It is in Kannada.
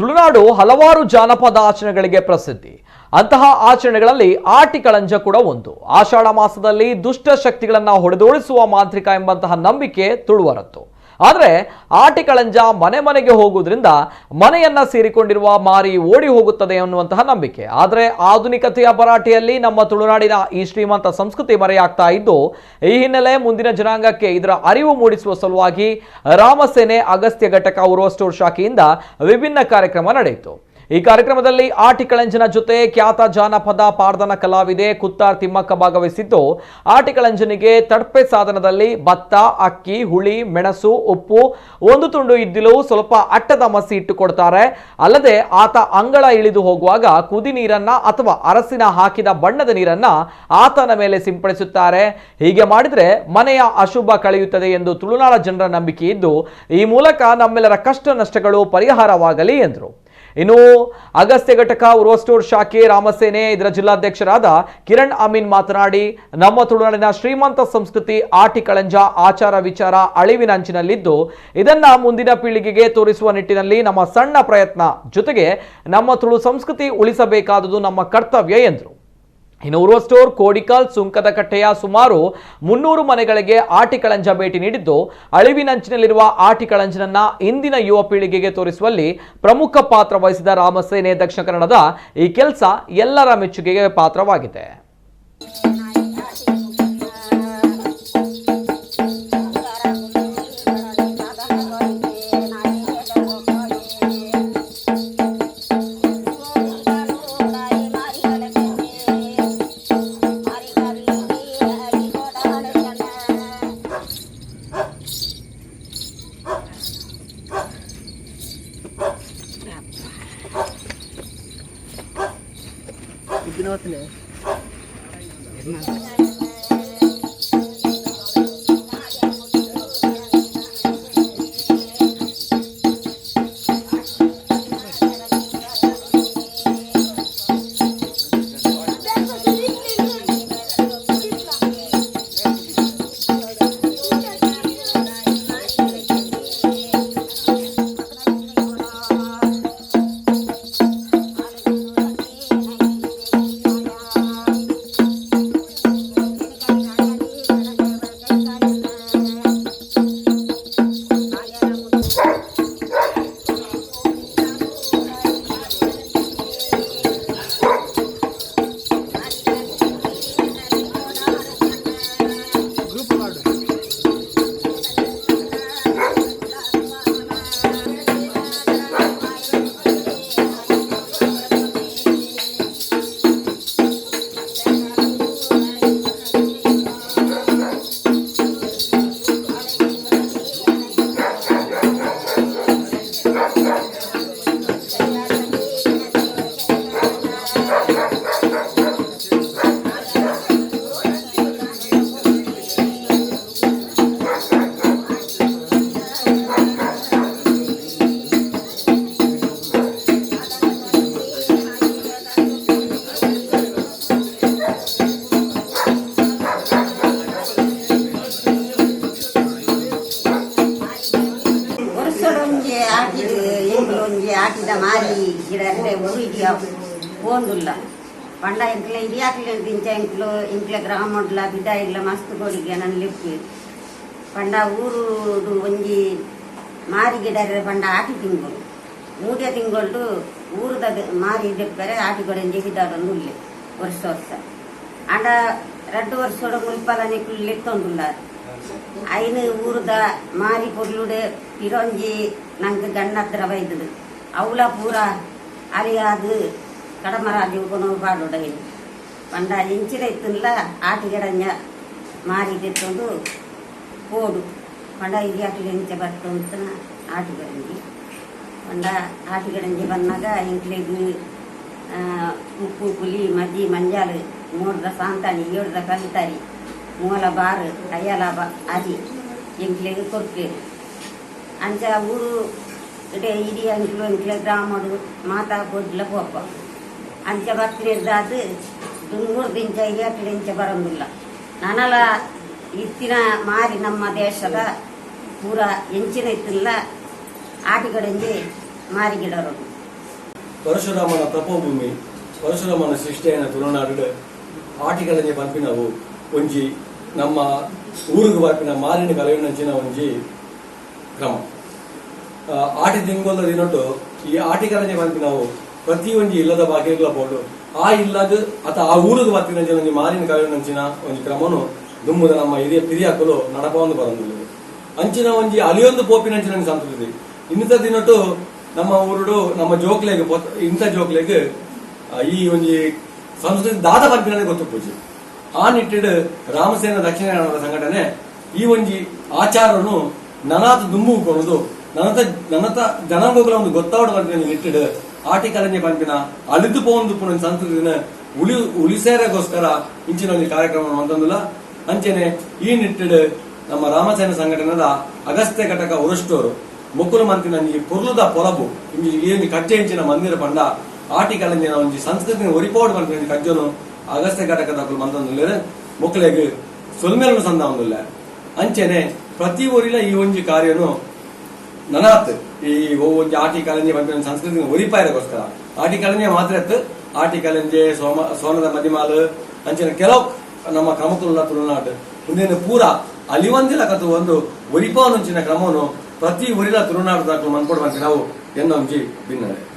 ತುಳುನಾಡು ಹಲವಾರು ಜಾನಪದ ಆಚರಣೆಗಳಿಗೆ ಪ್ರಸಿದ್ಧಿ. ಅಂತಹ ಆಚರಣೆಗಳಲ್ಲಿ ಆಟಿಕಳಂಜ ಕೂಡ ಒಂದು. ಆಷಾಢ ಮಾಸದಲ್ಲಿ ದುಷ್ಟ ಶಕ್ತಿಗಳನ್ನು ಹೊಡೆದೋಡಿಸುವ ಮಾಂತ್ರಿಕ ಎಂಬಂತಹ ನಂಬಿಕೆ ತುಳುವರದ್ದು. ಆದರೆ ಆಟಿಕಳಂಜ ಮನೆ ಮನೆಗೆ ಹೋಗುವುದರಿಂದ ಮನೆಯನ್ನ ಸೇರಿಕೊಂಡಿರುವ ಮಾರಿ ಓಡಿ ಹೋಗುತ್ತದೆ ಎನ್ನುವಂತಹ ನಂಬಿಕೆ. ಆದರೆ ಆಧುನಿಕತೆಯ ಭರಾಟೆಯಲ್ಲಿ ನಮ್ಮ ತುಳುನಾಡಿನ ಈ ಶ್ರೀಮಂತ ಸಂಸ್ಕೃತಿ ಮರೆಯಾಗ್ತಾ ಇದ್ದು, ಈ ಹಿನ್ನೆಲೆ ಮುಂದಿನ ಜನಾಂಗಕ್ಕೆ ಇದರ ಅರಿವು ಮೂಡಿಸುವ ಸಲುವಾಗಿ ರಾಮಸೇನೆ ಅಗಸ್ತ್ಯ ಘಟಕ ಉರ್ವ ಸ್ಟೋರ್ ಶಾಖೆಯಿಂದ ವಿಭಿನ್ನ ಕಾರ್ಯಕ್ರಮ ನಡೆಯಿತು. ಈ ಕಾರ್ಯಕ್ರಮದಲ್ಲಿ ಆಟಿಕಳಂಜನ ಜೊತೆ ಖ್ಯಾತ ಜಾನಪದ ಪಾರ್ದನ ಕಲಾವಿದೆ ಕುತ್ತಾರ್ ತಿಮ್ಮಕ್ಕ ಭಾಗವಹಿಸಿದ್ದು, ಆಟಿಕಳಂಜನಿಗೆ ತಡ್ಪೆ ಸಾಧನದಲ್ಲಿ ಭತ್ತ, ಅಕ್ಕಿ, ಹುಳಿ, ಮೆಣಸು, ಉಪ್ಪು, ಒಂದು ತುಂಡು ಇದ್ದಿಲು, ಸ್ವಲ್ಪ ಅಟ್ಟದ ಮಸಿ ಇಟ್ಟುಕೊಡ್ತಾರೆ. ಅಲ್ಲದೆ ಆತ ಅಂಗಳ ಇಳಿದು ಹೋಗುವಾಗ ಕುದಿ ನೀರನ್ನ ಅಥವಾ ಅರಸಿನ ಹಾಕಿದ ಬಣ್ಣದ ನೀರನ್ನ ಆತನ ಮೇಲೆ ಸಿಂಪಡಿಸುತ್ತಾರೆ. ಹೀಗೆ ಮಾಡಿದ್ರೆ ಮನೆಯ ಅಶುಭ ಕಳೆಯುತ್ತದೆ ಎಂದು ತುಳುನಾಡ ಜನರ ನಂಬಿಕೆ ಇದ್ದು, ಈ ಮೂಲಕ ನಮ್ಮೆಲ್ಲರ ಕಷ್ಟ ನಷ್ಟಗಳು ಪರಿಹಾರವಾಗಲಿ ಎಂದರು. ಇನ್ನು ಅಗಸ್ತ್ಯ ಘಟಕ ಉರ್ವ ಸ್ಟೋರ್ ಶಾಖೆ ರಾಮಸೇನೆ ಇದರ ಜಿಲ್ಲಾಧ್ಯಕ್ಷರಾದ ಕಿರಣ್ ಅಮೀನ್ ಮಾತನಾಡಿ, ನಮ್ಮ ತುಳುನಾಡಿನ ಶ್ರೀಮಂತ ಸಂಸ್ಕೃತಿ ಆಟಿಕಳಂಜ ಆಚಾರ ವಿಚಾರ ಅಳಿವಿನ ಅಂಚಿನಲ್ಲಿದ್ದು, ಇದನ್ನ ಮುಂದಿನ ಪೀಳಿಗೆಗೆ ತೋರಿಸುವ ನಿಟ್ಟಿನಲ್ಲಿ ನಮ್ಮ ಸಣ್ಣ ಪ್ರಯತ್ನ, ಜೊತೆಗೆ ನಮ್ಮ ತುಳು ಸಂಸ್ಕೃತಿ ಉಳಿಸಬೇಕಾದುದು ನಮ್ಮ ಕರ್ತವ್ಯ ಎಂದರು. ಇನ್ನು ಉರ್ವ ಸ್ಟೋರ್ ಕೋಡಿಕಲ್ ಸುಂಕದ ಕಟ್ಟೆಯ ಸುಮಾರು 300 ಮನೆಗಳಿಗೆ ಆಟಿಕಳಂಜ ಭೇಟಿ ನೀಡಿದ್ದು, ಅಳಿವಿನಂಚಿನಲ್ಲಿರುವ ಆಟಿಕಳಂಜನನ್ನ ಇಂದಿನ ಯುವ ಪೀಳಿಗೆಗೆ ತೋರಿಸುವಲ್ಲಿ ಪ್ರಮುಖ ಪಾತ್ರ ವಹಿಸಿದ ರಾಮಸೇನೆ ದಕ್ಷಿಣ ಕನ್ನಡದ ಈ ಕೆಲಸ ಎಲ್ಲರ ಮೆಚ್ಚುಗೆಗೆ ಪಾತ್ರವಾಗಿದೆ. ಆಟಿದ ಮಾರಿ ಗಿಡ ಉರಿದಿಯ ಓಂದುಲ್ಲ ಪಂಡ ಇಂಕ್ಲೆ ಇರಿಯಾಕ್ಲೆ ದಿಂಚ ಇಂಕ್ಲೆ ಗ್ರಾಮಡ್ಲ ಬಿಡ ಇಲ್ಲ ಮಸ್ತ್ ಗೋಡಿಗೆ ನನ್ನ ಲಿಪ್ಪಿ ಪಂಡ ಊರು ಒಂಜಿ ಮಾರಿ ಗಿಡ ಪಂಡ ಆಟಿ ತಿಂಗಳು 3 ತಿಂಗಳು ಊರದ ಮಾರಿ ದೆಪ್ಪರೆ ಆಟಿಗೊಡೆಂಜಿ ಬಿದ್ದಾಡೊಂದು ಉಲ್ಲೆ ವರ್ಷ ಅಂಡ 2 ವರ್ಷದ ಮುಲ್ಪಲ ನಿಕ್ಕಲು ಲೆತ್ತೊಂದುಲ್ಲ ಐನು ಊರದ ಮಾರಿ ಪೊರ್ಲುಡೆ ಇರೊಂಜಿ ನಂಗೆ ಗಣ್ಣತ್ರ ಬೈದದು ಅವಳ ಪೂರ ಅರಿಯಾದು ಕಡಮರಾಜಿ ಉಪನೋ ಪಾಡೋಡ ಪಂಡ ಇಂಚಿರ ಇತ್ತಲ್ಲ ಆಟಿಗಡಂಜ ಮಾರಿ ತೆತ್ತೊಂದು ಪೋಡು ಪಂಡ ಇರಿಯಾಟಿಗೆ ಇಂಚ ಬರ್ತು ಅಂತ ಆಟಿಗಡಂಜಿ ಪಂಡ ಆಟಿಗಡಂಜಿ ಬಂದಾಗ ಇಂಕ್ಲೆಗ್ ಉಪ್ಪು ಪುಲಿ ಮಜ್ಜಿ ಮಂಜಾಲು 3ದ ಸಾಂತಾಣಿ 7ದ ಕಲಿತಾರಿ 3 ಬಾರು ಅಯ್ಯಲ ಅರಿ ಇಂಕ್ಲೆಗ್ ಕೊರ್ಪೇರು ಅಂಚ ಊರು ಇಡೀ ಇಡೀ ಇಂಕ್ಲೆ ಗ್ರಾಮಡು ಮಾತಾ ಕೊಡ್ಲ ಪೋಪ ಅಂಚ ಬರ್ತಿರ್ದಾದು 3 ದಿಂಚ ಇರಿಯಾಟಿಂಚ ಬರೋದಿಲ್ಲ ನನಲ ಇತ್ತಿನ ಮಾರಿ ನಮ್ಮ ದೇಶದ ಪೂರ ಎಂಚಿನ ಇತ್ತಿಲ್ಲ ಆಟಿಗಡಂಜಿ ಮಾರಿ ಗಿಡರು ಪರಶುರಾಮನ ತಪೋಭೂಮಿ ಪರಶುರಾಮನ ಸೃಷ್ಟಿಯನ್ನು ತುಳುನಾಡು ಆಟಿಗಳನ್ನೇ ಪಂಪಿನವು ಒಂಜಿ ನಮ್ಮ ಊರಿಗೆ ಬರ್ಪಿನ ಮಾಲಿನ ಕಲೆಯೊಂಚಿನ ಒಂಜಿ ಕ್ರಮ ಆಟಿ ತಿಂಗೊಲ್ಲ ದಿನೊಟ್ಟು ಈ ಆಟಿಗಳನ್ನೇ ಪಂಪಿನವು ಪ್ರತಿ ಒಂಜಿ ಇಲ್ಲದ ಭಾಗ್ಯಗಳ ಬೋಡು ಆ ಇಲ್ಲದ ಅಥವಾ ಆ ಊರಿಗೆ ಬರ್ಪಿನ ಒಂಜಿ ಮಾಲಿನ ಕಲೆಯೊಂಚಿನ ಒಂಜಿ ಕ್ರಮನು ದುಮ್ಮುದ ನಮ್ಮ ಹಿರಿಯ ಪಿರಿಯಾಕಲು ನಡಪವನ್ನು ಬರಂದಿಲ್ಲ ಅಂಚಿನ ಒಂಜಿ ಅಲಿಯೊಂದು ಪೋಪಿನಂಚಿನ ಸಂಸ್ಕೃತಿ ಇನ್ನಿತ ದಿನಟ್ಟು ನಮ್ಮ ಊರುಡು ನಮ್ಮ ಜೋಕ್ಲೆಗ್ ಇಂಥ ಜೋಕ್ಲೆಗ್ ಈ ಒಂಜಿ ಸಂಸ್ಕೃತಿ ದಾದ ಪಂಪಿನ ಗೊತ್ತು ಪೂಜೆ ಆ ನಿಟ್ಟಿಡ್ ರಾಮಸೇನ ದಕ್ಷಿಣ ಕನ್ನಡ ಸಂಘಟನೆ ಈ ಒಂಜಿ ಆಚಾರನು ನನಾತ ದುಂಬು ಕೊಡುದು ನನತ ಜನಾಂಗಗಳ ಒಂದು ಗೊತ್ತಾವಡ ಪಂಪಿನ ನಿಟ್ಟಿಡ್ ಆಟಿಕಲಂಜೆ ಪಂಪಿನ ಅಳಿದು ಪೋಂದು ಪುಣ ಸಂಸ್ಕೃತಿನ ಉಳಿಸೇರಗೋಸ್ಕರ ಇಂಚಿನ ಒಂದು ಕಾರ್ಯಕ್ರಮ ಅಂತಂದಿಲ್ಲ ಅಂಚೆನೆ ಈ ನಿಟ್ಟಿಡ್ ನಮ್ಮ ರಾಮಸೇನ ಸಂಘಟನೆದ ಅಗಸ್ತ್ಯ ಘಟಕ ಉರಷ್ಟೋರು ಮೊಕ್ಕಲು ಮಂತಿನ ಪೊರ್ಲುದ ಪೊಲಬು ಇಂಜಿ ಕಚ್ಚೆ ಇಂಚಿನ ಮಂದಿರ ಪಂಡ ಆಟಿಕಲಂಜಿನ ಒಂಜಿ ಸಂಸ್ಕೃತಿನ ಒರಿಪೋಡು ಪಂಪಿನ ಕಜ್ಜನು ಅಗಸ್ತ್ಯ ಘಟಕದ ಮಂತಂದಿಲ್ಲ ಮೊಕ್ಕಳಿಗೆ ಸೊಲ್ಮೇಲನು ಸಂದ ಒಂದಿಲ್ಲ ಅಂಚೆನೆ ಪ್ರತಿ ಊರಿನ ಈ ಒಂಜಿ ಕಾರ್ಯನು ನನಾತ್ ಈ ಒಂಜಿ ಆಟಿಕಲಂಜೆ ಪಂಪಿನ ಸಂಸ್ಕೃತಿನ ಒರಿಪಾಯರಗೋಸ್ಕರ ಆಟಿಕಲಂಜೆ ಮಾತ್ರ ಎತ್ತು ಆಟಿಕಲಂಜೆ ಸೋನದ ಮದಿಮಾಲು ಅಂಚಿನ ಕೆಲವು ನಮ್ಮ ಕ್ರಮಕುಲ್ಲ ತುಳುನಾಡು ಮುಂದಿನ ಪೂರ ಅಲಿವಂದಿಲ ಕತ್ತು ಒಂದು ಒರಿಪಾವನುಂಚಿನ ಕ್ರಮವನ್ನು ಪ್ರತಿ ಊರಿನ ತುಳುನಾಡು ಮನ್ಕೊಡುವಂತೆ ನಾವು ಎನ್ನೊಂಜಿ ಭಿನ್ನಡೆ